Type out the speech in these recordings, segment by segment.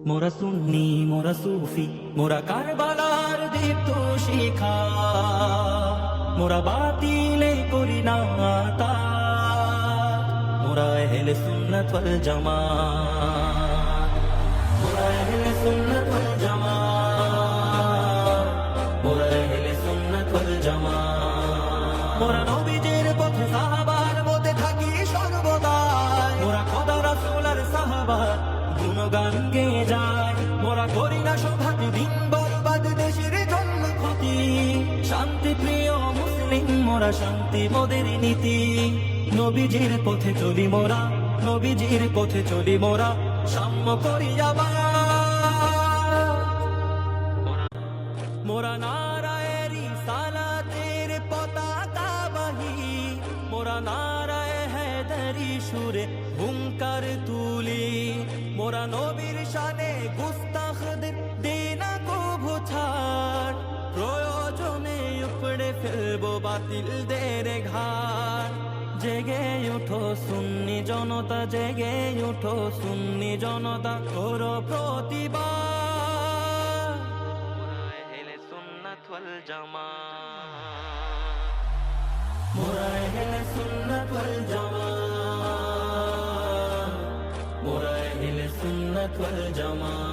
মোরা সুন্নি মোরা সুফি মোরা কারবালার দীপ্ত শিখা, মোরা বাতিলে করি না তা, মোরা আহলে সুন্নাত ওয়াল জামাত, মোরা আহলে সুন্নাত ওয়াল জামাত, মোরা আহলে সুন্নাত ওয়াল জামাত। মোরা নবীজির পথে সাহাবার মধ্যে থাকি সর্বদা, মোরা খোদা রাসূলের সাহাবা গুণগান গেয়ে যায়। মোরা করি না সৌভাগ্য দিন বরবাদ দেশের জন্য ক্ষতি, শান্তি প্রিয় মুসলিম মোরা শান্তি মোদের নীতি। নবীজির পথে চলি মোরা, নবীজির পথে চলি মোরা, সাম্য করি আবার। মোরা নারায়ে রিসালাতের পতাকা বাহি, মোরা নারায়ে হায়দারি সুরে হুঙ্কার তুলি। মোরা নবীর শানে গুস্তাখদের দেনা কভু ছাড়, প্রয়োজনে উপড়ে ফেলবো বাতিলদের ঘাড়। জেগে উঠো সুন্নি জনতা, জেগে উঠো সুন্নি জনতা, করো প্রতিবাদ। মোরা আহলে সুন্নাত ওয়াল জামাত, মোরা আহলে সুন্নাত ওয়াল জামাত, মোরা আহলে সুন্নাত ওয়াল জামাত।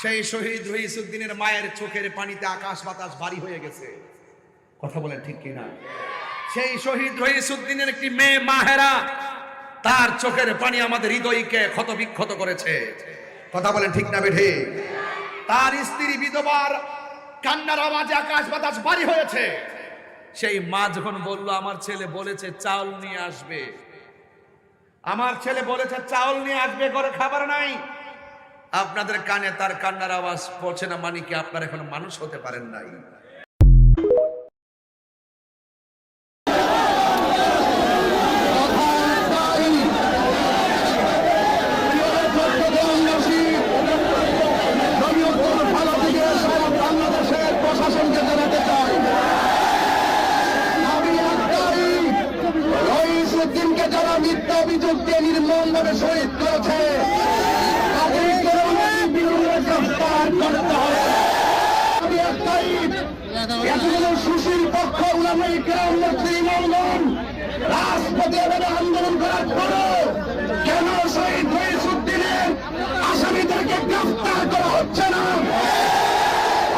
সেই শহীদ রইসুদ্দিনের মায়ের চোখের পানিতে আকাশ বাতাস ভারী হয়ে গেছে। কথা বলেন ঠিক কিনা? সেই শহীদ রইসুদ্দিনের একটি মেয়ে মাহেরা, তার চোখের পানি আমাদের হৃদয়কে ক্ষতবিক্ষত করেছে। কথা বলেন ঠিক না বেঠে? তার স্ত্রী বিধবার কান্নার আওয়াজে আকাশ বাতাস ভারী হয়েছে। সেই মা যখন বলল আমার ছেলে বলেছে চাউল নিয়ে আসবে, আমার ছেলে বলেছে চাউল নিয়ে আসবে, ঘরে খাবার নাই, আপনাদের কানে তার কান্নার আওয়াজ পৌঁছে না, মানে কি আপনারা এখন মানুষ হতে পারেন নাই? রইসুদ্দিনকে যারা মিথ্যা অভিযোগ দিয়ে নির্মমভাবে শহীদ করেছে, সুশীল পক্ষ উলামায়ে কেরাম মুসলিম রাজপথে আন্দোলন করার পরও কেন শহীদ রইসুদ্দিনের আসামিদেরকে গ্রেফতার করা হচ্ছে না?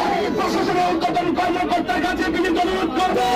আমি প্রশাসনের ঊর্ধ্বতন কর্মকর্তার কাছে বিনীত অনুরোধ করবো,